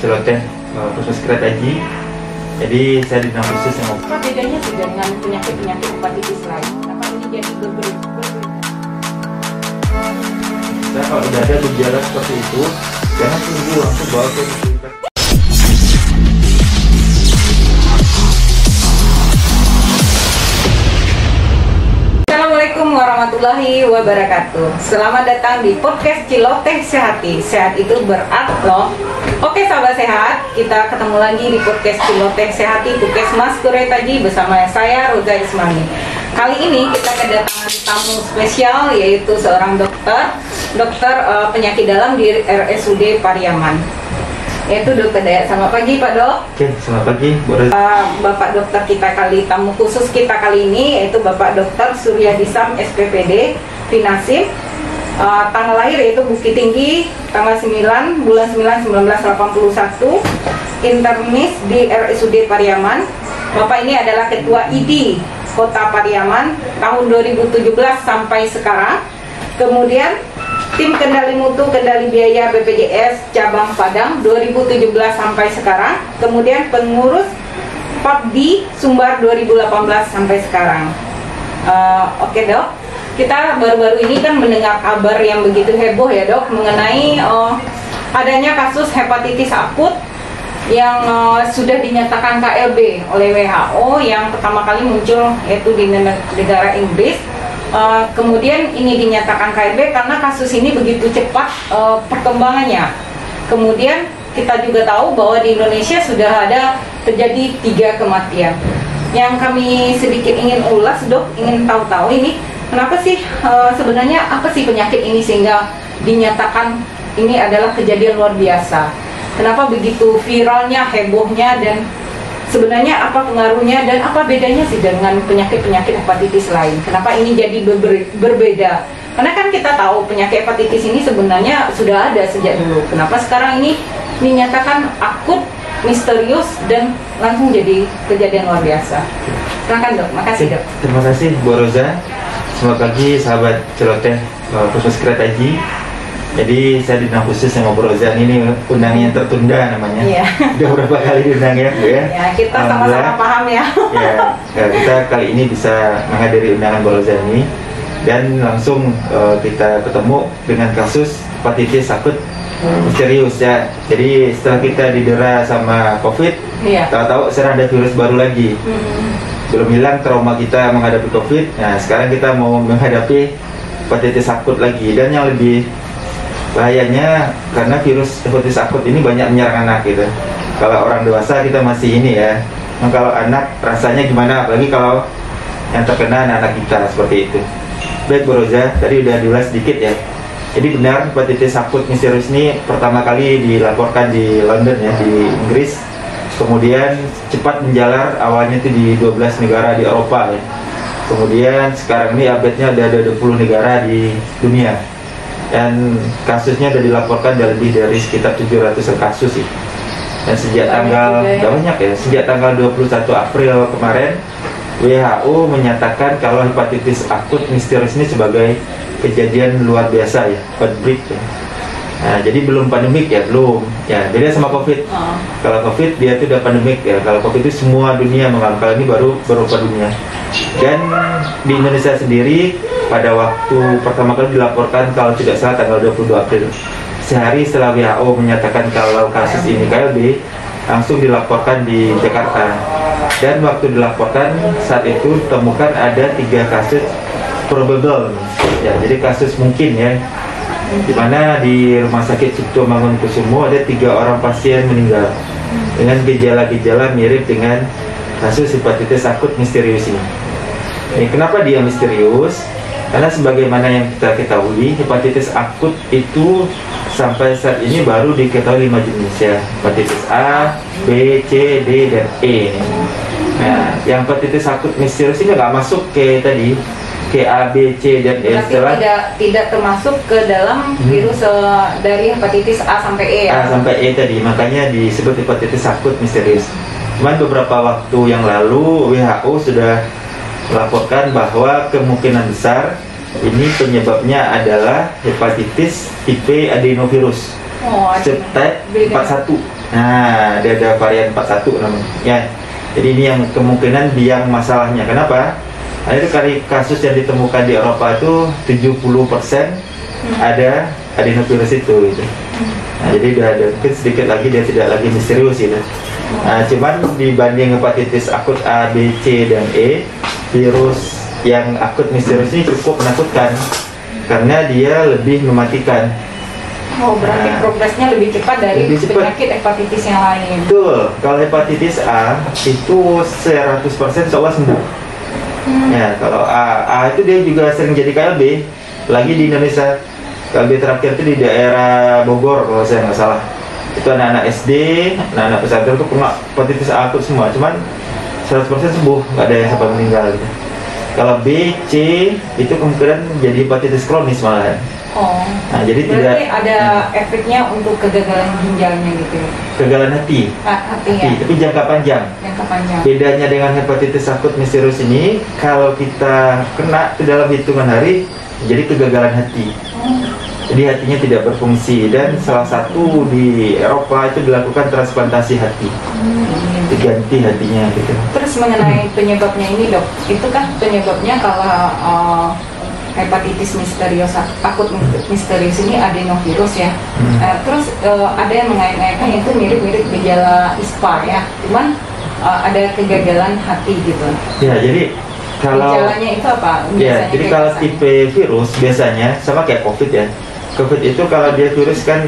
celoteh khusus kereta haji. Jadi saya di bidang khusus yang apa bedanya sih dengan penyakit hepatitis lain? Apa ini jadi berbeda? Nah, kalau udah ada gejala seperti itu, jangan tunggu, langsung bawa ke dokter. Assalamualaikum warahmatullahi wabarakatuh. Selamat datang di podcast Ciloteh Sehati. Sehat itu berat loh. Oke sahabat sehat, kita ketemu lagi di podcast Ciloteh Sehati Puskesmas Kuretaji bersama saya Roza Ismani. Kali ini kita kedatangan tamu spesial, yaitu seorang dokter penyakit dalam di RSUD Pariaman, yaitu Dokter Dayat. Selamat pagi Pak Dok. Oke, selamat pagi Bu Roza. Bapak dokter kita tamu khusus kita kali ini yaitu Bapak Dokter Suryadi Sam SPPD Finasim. Tanggal lahir yaitu Bukit Tinggi, tanggal 9 bulan 9 1981, internis di RSUD Pariaman. Bapak ini adalah Ketua ID Kota Pariaman tahun 2017 sampai sekarang. Kemudian Tim Kendali Mutu Kendali Biaya BPJS Cabang Padang 2017 sampai sekarang. Kemudian pengurus PAPDI Sumbar 2018 sampai sekarang. Oke Dok, kita baru-baru ini kan mendengar kabar yang begitu heboh ya Dok, mengenai adanya kasus hepatitis akut yang sudah dinyatakan KLB oleh WHO, yang pertama kali muncul yaitu di negara Inggris. Kemudian ini dinyatakan KLB karena kasus ini begitu cepat perkembangannya. Kemudian kita juga tahu bahwa di Indonesia sudah ada terjadi 3 kematian. Yang kami sedikit ingin ulas Dok, ingin tahu-tahu ini kenapa sih sebenarnya apa sih penyakit ini sehingga dinyatakan ini adalah kejadian luar biasa. Kenapa begitu viralnya, hebohnya, dan sebenarnya apa pengaruhnya dan apa bedanya sih dengan penyakit-penyakit hepatitis lain? Kenapa ini jadi berbeda? Karena kan kita tahu penyakit hepatitis ini sebenarnya sudah ada sejak dulu. Kenapa sekarang ini dinyatakan akut, misterius, dan langsung jadi kejadian luar biasa? Silakan Dok, makasih Dok. Terima kasih Bu Roza. Selamat pagi sahabat celoteh khusus kereta haji. Jadi saya di bidang khusus sama Bu Roza ini undang yang tertunda namanya. Iya. Udah berapa kali diundang ya Bu ya? Ya, kita sama-sama paham ya. Ya, kita kali ini bisa menghadiri undangan Bu Roza ini dan langsung kita ketemu dengan kasus hepatitis akut misterius ya. Jadi setelah kita didera sama COVID, tahu-tahu sekarang ada virus baru lagi. Belum hilang trauma kita menghadapi COVID. Nah, sekarang kita mau menghadapi hepatitis akut lagi, dan yang lebih bahayanya karena virus hepatitis akut ini banyak menyerang anak gitu. Kalau orang dewasa kita masih ini ya. Nah, kalau anak rasanya gimana? Apalagi kalau yang terkena anak kita seperti itu. Baik Bu Roza, tadi udah diulas sedikit ya. Jadi benar hepatitis akut misterius ini pertama kali dilaporkan di London ya, di Inggris. Kemudian cepat menjalar, awalnya itu di 12 negara di Eropa ya. Kemudian sekarang ini update-nya ada 20 negara di dunia. Dan kasusnya sudah dilaporkan lebih dari sekitar 700 kasus sih. Dan sejak sejak tanggal 21 April kemarin WHO menyatakan kalau hepatitis akut misterius ini sebagai kejadian luar biasa ya, outbreak ya. Nah, jadi belum pandemik ya, belum. Ya, beda sama COVID. Kalau COVID dia itu udah pandemik ya. Kalau COVID itu semua dunia mengalami, kalau ini baru beberapa dunia. Dan di Indonesia sendiri pada waktu pertama kali dilaporkan kalau tidak salah tanggal 22 April, sehari setelah WHO menyatakan kalau kasus ini KLB, langsung dilaporkan di Jakarta. Dan waktu dilaporkan saat itu ditemukan ada 3 kasus probable ya, jadi kasus mungkin ya, di mana di Rumah Sakit Cipto Mangunkusumo ada 3 orang pasien meninggal dengan gejala-gejala mirip dengan kasus hepatitis akut misterius ini. Kenapa dia misterius? Karena sebagaimana yang kita ketahui, hepatitis akut itu sampai saat ini baru diketahui 5 jenis ya, hepatitis A, B, C, D, dan E. Nah, yang hepatitis akut misterius ini nggak masuk ke tadi, ke A, B, C, dan E. Setelah tidak termasuk ke dalam virus dari hepatitis A sampai E ya? A sampai E tadi, makanya disebut hepatitis akut misterius. Cuman beberapa waktu yang lalu WHO sudah melaporkan bahwa kemungkinan besar ini penyebabnya adalah hepatitis tipe adenovirus subtype 41. Nah, dia ada varian 41 namanya. Ya. Jadi ini yang kemungkinan biang masalahnya. Kenapa? Nah, itu kali kasus yang ditemukan di Eropa itu 70% ada adenovirus itu gitu. Nah, jadi udah ada mungkin sedikit lagi dia tidak lagi misterius gitu. Nah, cuman dibanding hepatitis akut A, B, C, dan E, virus yang akut misterius ini cukup menakutkan karena dia lebih mematikan. Oh, berarti progresnya lebih cepat dari penyakit hepatitis yang lain. Betul. Kalau hepatitis A itu 100% seolah sembuh. Ya, kalau A itu dia juga sering jadi KLB. Lagi di Indonesia, KLB terakhir itu di daerah Bogor kalau saya nggak salah. Itu anak-anak SD, anak-anak pesantren itu kena hepatitis A akut semua. Cuman 100% sembuh, nggak ada yang sampai meninggal gitu. Kalau B, C itu kemungkinan jadi hepatitis kronis malahan. Oh, nah, jadi berarti ada efeknya untuk kegagalan ginjalnya gitu ya? Kegagalan hati, ya? Tapi jangka panjang. Jangka panjang. Bedanya dengan hepatitis akut misterius ini, kalau kita kena itu dalam hitungan hari, jadi kegagalan hati. Jadi hatinya tidak berfungsi, dan salah satu di Eropa itu dilakukan transplantasi hati, diganti hatinya gitu. Terus mengenai penyebabnya ini dok, itu kan penyebabnya kalau hepatitis misterius akut misterius ini adenovirus ya. Terus ada yang mengait-ngaitkan itu mirip-mirip gejala ISPA ya. Cuman ada kegagalan hati gitu. Ya, jadi kalau gejalanya itu apa? Ya, jadi kalau tipe virus biasanya sama kayak COVID ya. COVID itu kalau dia virus kan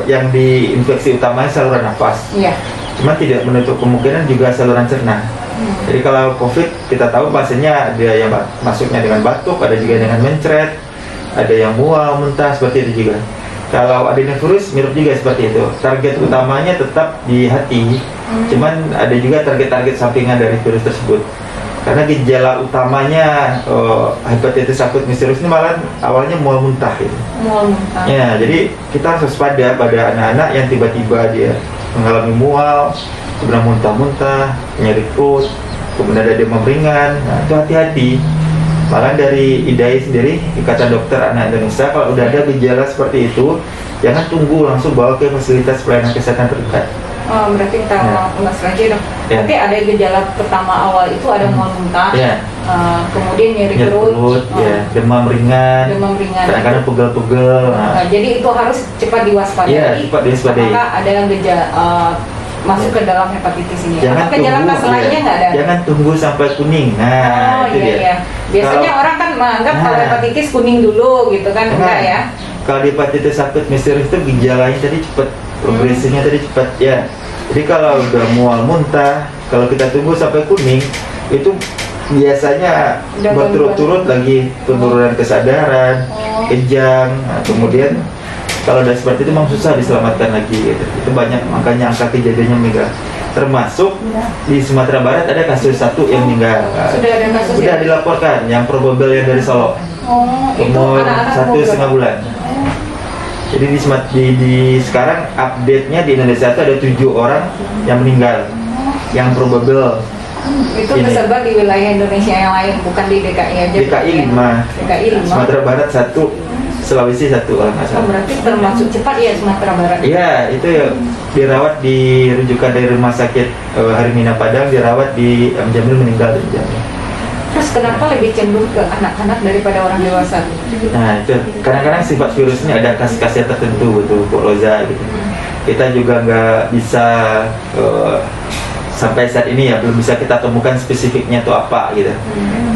yang diinfeksi utamanya saluran nafas. Iya. Cuma tidak menutup kemungkinan juga saluran cerna. Jadi kalau COVID kita tahu pasiennya ada yang masuknya dengan batuk, ada juga dengan mencret, ada yang mual, muntah, seperti itu juga. Kalau adenovirus mirip juga seperti itu. Target utamanya tetap di hati, cuman ada juga target-target sampingan dari virus tersebut. Karena gejala utamanya hepatitis akut misterius ini malah awalnya mual muntah gitu. Mual muntah. Ya, jadi kita harus waspada pada anak-anak yang tiba-tiba dia mengalami mual, kemudian muntah-muntah, nyeri perut, kemudian ada demam ringan. Nah, itu hati-hati. Malah dari IDAI sendiri, Ikatan Dokter Anak Indonesia, kalau udah ada gejala seperti itu, jangan tunggu, langsung bawa ke fasilitas pelayanan kesehatan terdekat. Oh, berarti kita ulas lagi dok. Nanti ada gejala pertama awal itu ada mual muntah, kemudian nyeri perut, demam ringan, kadang-kadang pegel-pegel. Jadi itu harus cepat diwaspadai. Iya, cepat diwaspadai. Apakah ada gejala masuk ke dalam hepatitis ini? Jangan apakah gejala lainnya nggak ada? Jangan tunggu sampai kuning. Nah, itu dia. Iya. Biasanya orang kan menganggap kalau hepatitis kuning dulu gitu kan, enggak ya? Kalau hepatitis akut misterius itu gejalanya tadi cepat, progresinya tadi cepat ya. Jadi kalau udah mual muntah, kalau kita tunggu sampai kuning, itu biasanya berturut-turut lagi penurunan kesadaran, kejang, kemudian kalau udah seperti itu memang susah diselamatkan lagi gitu. Itu banyak, makanya angka kejadiannya meninggal. Termasuk di Sumatera Barat ada kasus satu yang meninggal. Sudah ada kasus? Sudah dilaporkan, yang probable yang dari Solo. Umur 1,5 bulan. Jadi di sekarang update-nya di Indonesia itu ada 7 orang yang meninggal, yang probable. Itu tersebar di wilayah Indonesia yang lain, bukan di DKI aja. DKI 5, Sumatera Barat 1, Sulawesi 1 kalau nggak salah. Berarti termasuk cepat ya Sumatera Barat? Iya, itu dirawat di rujukan dari rumah sakit Harimina Padang, dirawat di Jamil, meninggal di Jamil. Terus kenapa lebih cenderung ke anak-anak daripada orang dewasa? Nah itu, kadang-kadang sifat virus ini ada khas-khasnya tertentu gitu, Bu Roza gitu. Kita juga nggak bisa sampai saat ini ya belum bisa kita temukan spesifiknya itu apa gitu.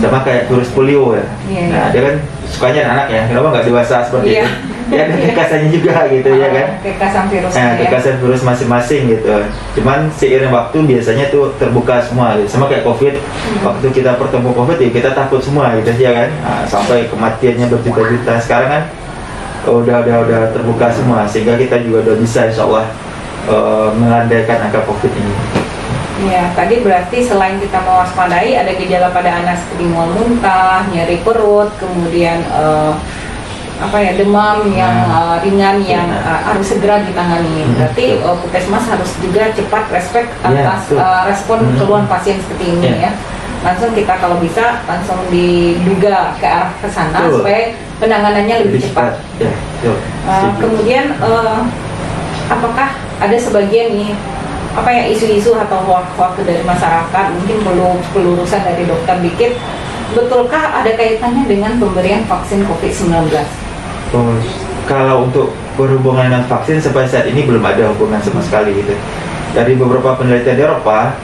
Sama kayak virus polio ya. Nah dia kan sukanya anak ya, kenapa nggak dewasa seperti itu? Ya ada kekasannya juga gitu ya kan. Kekasan virus. Nah, kekasan virus masing-masing gitu. Cuman seiring waktu biasanya tuh terbuka semua gitu. Sama kayak COVID. Waktu kita bertemu COVID ya kita takut semua gitu ya kan. Nah, sampai kematiannya berjuta-juta. Sekarang kan udah terbuka semua sehingga kita juga udah bisa insya Allah melandaikan angka COVID ini. Ya, tadi berarti selain kita mewaspadai ada gejala pada anak seperti mual muntah, nyeri perut, kemudian demam yang ringan yang harus segera ditangani. Berarti Puskesmas harus juga cepat atas respon keluhan pasien seperti ini ya. Langsung kita kalau bisa langsung diduga ke arah ke sana supaya penanganannya lebih cepat. Ya, kemudian apakah ada sebagian nih apa ya isu-isu atau hoax dari masyarakat, mungkin perlu pelurusan dari dokter dikit. Betulkah ada kaitannya dengan pemberian vaksin COVID-19? Oh, kalau untuk berhubungan dengan vaksin sampai saat ini belum ada hubungan sama sekali gitu. Dari beberapa penelitian di Eropa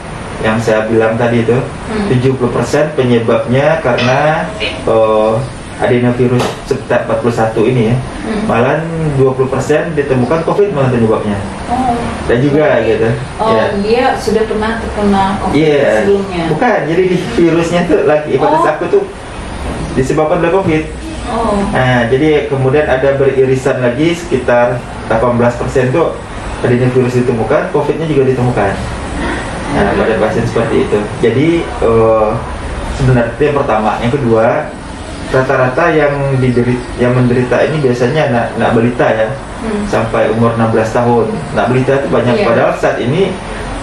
yang saya bilang tadi itu 70% penyebabnya karena adenovirus sekitar 41 ini ya. Malah 20% ditemukan COVID malah penyebabnya. Dan juga gitu. Dia sudah pernah terkena COVID sebelumnya. Bukan, jadi di virusnya tuh lagi hepatitis akut tuh disebabkan oleh COVID. Nah, jadi kemudian ada beririsan lagi sekitar 18% tuh adenovirus ditemukan, COVID-nya juga ditemukan. Nah, pada pasien seperti itu. Jadi sebenarnya itu yang pertama. Yang kedua, rata-rata yang menderita ini biasanya anak balita ya, sampai umur 16 tahun. Anak balita itu banyak, padahal saat ini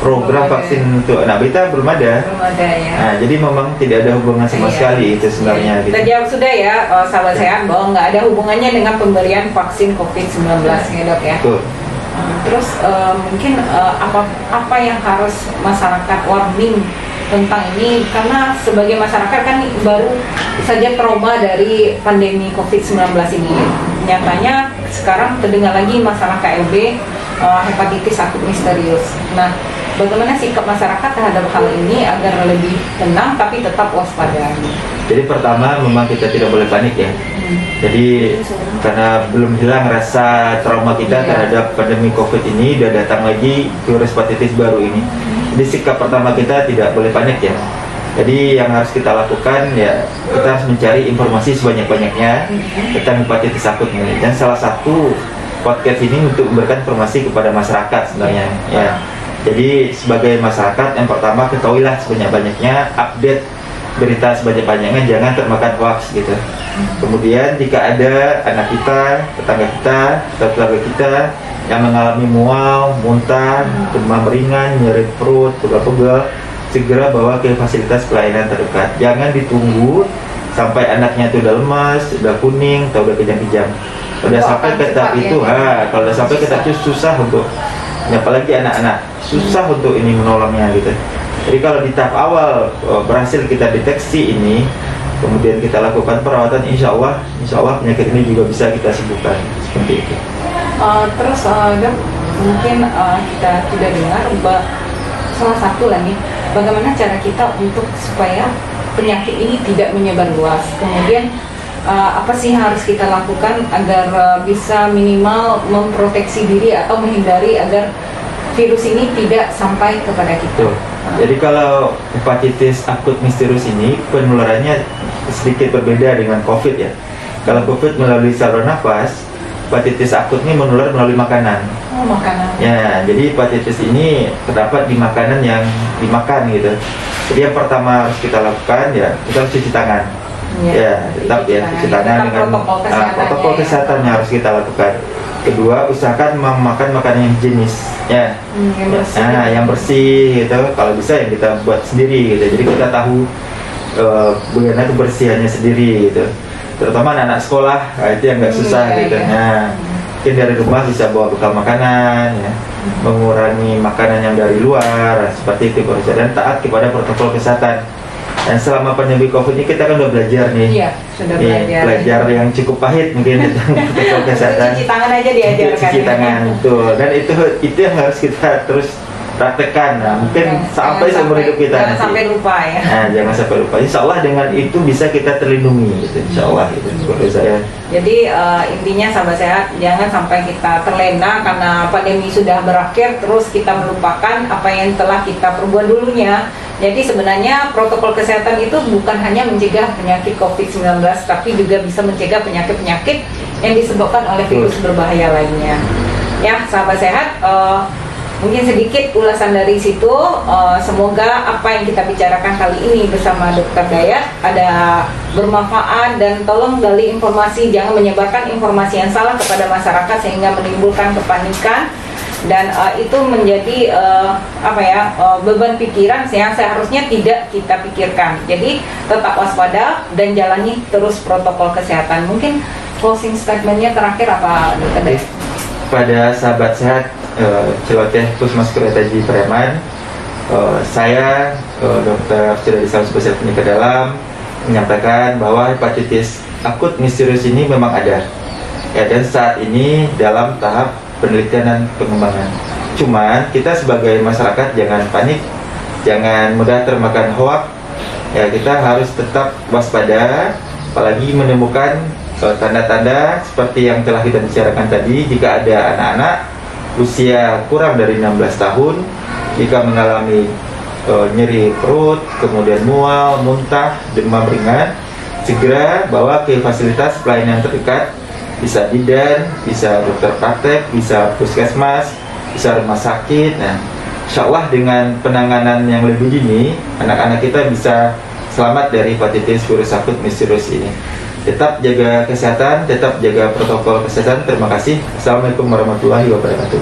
program vaksin untuk anak balita belum ada. Ya. Nah, jadi memang tidak ada hubungan sama sekali itu sebenarnya. Kita jawab sudah ya, sahabat sehat, bahwa nggak ada hubungannya dengan pemberian vaksin COVID-19 ya dok ya. Betul. Terus mungkin apa yang harus masyarakat warning tentang ini, karena sebagai masyarakat kan baru saja trauma dari pandemi COVID-19 ini. Nyatanya sekarang terdengar lagi masalah KLB, hepatitis akut misterius. Nah, bagaimana sikap masyarakat terhadap hal ini agar lebih tenang tapi tetap waspada? Jadi pertama memang kita tidak boleh panik ya. Jadi karena belum hilang rasa trauma kita terhadap pandemi COVID ini, udah datang lagi virus hepatitis baru ini. Jadi sikap pertama kita tidak boleh panik ya. Jadi yang harus kita lakukan ya, kita harus mencari informasi sebanyak-banyaknya tentang hepatitis akut ini. Dan salah satu podcast ini untuk memberikan informasi kepada masyarakat sebenarnya ya. Jadi sebagai masyarakat, yang pertama ketahuilah sebanyak-banyaknya, update berita sebanyak-banyaknya, jangan termakan hoax gitu. Kemudian jika ada anak kita, tetangga kita, atau keluarga kita yang mengalami mual, muntah, demam ringan, nyeri perut, pegal-pegal, segera bawa ke fasilitas pelayanan terdekat. Jangan ditunggu sampai anaknya itu udah lemas, udah kuning, atau udah kejang-kejang. Udah sampai ke tahap itu, kalau udah sampai ke tahap itu susah untuk, apalagi anak-anak, susah untuk ini menolongnya gitu. Jadi kalau di tahap awal berhasil kita deteksi ini, kemudian kita lakukan perawatan, insya Allah penyakit ini juga bisa kita sembuhkan seperti itu. Terus dok, mungkin kita tidak dengar salah satu lagi, bagaimana cara kita untuk supaya penyakit ini tidak menyebar luas. Kemudian apa sih yang harus kita lakukan agar bisa minimal memproteksi diri atau menghindari agar virus ini tidak sampai kepada kita. Jadi kalau hepatitis akut misterius ini penularannya sedikit berbeda dengan COVID ya. Kalau COVID melalui saluran nafas, hepatitis akut ini menular melalui makanan. Makanan. Ya, jadi hepatitis ini terdapat di makanan yang dimakan gitu. Jadi yang pertama harus kita lakukan ya, kita harus cuci tangan. Ya, tetap ya cuci tangan dengan protokol kesehatan yang harus kita lakukan. Kedua, usahakan memakan makanan yang higienis ya, yang bersih gitu. Kalau bisa yang kita buat sendiri gitu. Jadi kita tahu bagaimana kebersihannya sendiri gitu. Terutama anak-anak sekolah, itu yang nggak susah gitu. Nah, mungkin dari rumah bisa bawa bekal makanan ya, mengurangi makanan yang dari luar seperti itu, dan taat kepada protokol kesehatan. Dan selama pandemi COVID ini kita kan udah belajar nih. Iya, sudah belajar yang cukup pahit mungkin tentang protokol kesehatan. Cuci tangan aja diajarkan. Cuci tangan, betul. Dan itu yang harus kita terus praktekkan. Nah, mungkin sampai seumur hidup kita. Jangan sampai lupa ya. Nah, jangan sampai lupa. Insya Allah dengan itu bisa kita terlindungi gitu. Insya Allah itu menurut saya. Jadi intinya sahabat sehat, jangan sampai kita terlena karena pandemi sudah berakhir terus kita melupakan apa yang telah kita perbuat dulunya. Jadi sebenarnya protokol kesehatan itu bukan hanya mencegah penyakit COVID-19, tapi juga bisa mencegah penyakit-penyakit yang disebabkan oleh virus berbahaya lainnya. Ya, sahabat sehat, mungkin sedikit ulasan dari situ. Semoga apa yang kita bicarakan kali ini bersama Dr. Dayat ada bermanfaat, dan tolong gali informasi, jangan menyebarkan informasi yang salah kepada masyarakat sehingga menimbulkan kepanikan. Dan itu menjadi beban pikiran yang seharusnya tidak kita pikirkan. Jadi tetap waspada dan jalani terus protokol kesehatan. Mungkin closing statementnya terakhir apa, Dr. Dayat? Pada sahabat sehat, Celoteh Puskesmas Kuretaji Preman. Saya Dr. Surya Disam, spesialis penyakit dalam, menyampaikan bahwa hepatitis akut misterius ini memang ada, ya, dan saat ini dalam tahap penelitian dan pengembangan. Cuman kita sebagai masyarakat jangan panik, jangan mudah termakan hoak. Ya, kita harus tetap waspada, apalagi menemukan tanda-tanda seperti yang telah kita bicarakan tadi. Jika ada anak-anak usia kurang dari 16 tahun, jika mengalami nyeri perut, kemudian mual, muntah, demam ringan, segera bawa ke fasilitas pelayanan terdekat, bisa bidan, bisa dokter praktek, bisa puskesmas, bisa rumah sakit. Nah, insya Allah dengan penanganan yang lebih dini, anak-anak kita bisa selamat dari hepatitis virus akut misterius ini. Tetap jaga kesehatan, tetap jaga protokol kesehatan. Terima kasih. Assalamualaikum warahmatullahi wabarakatuh.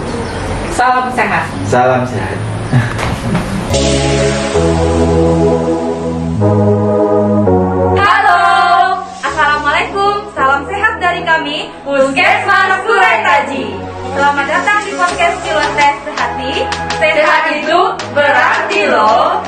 Salam sehat. Salam sehat. Halo, assalamualaikum. Salam sehat dari kami, Puskesmas Kuretaji. Selamat datang di podcast Celoteh Sehati. Sehat itu berarti loh.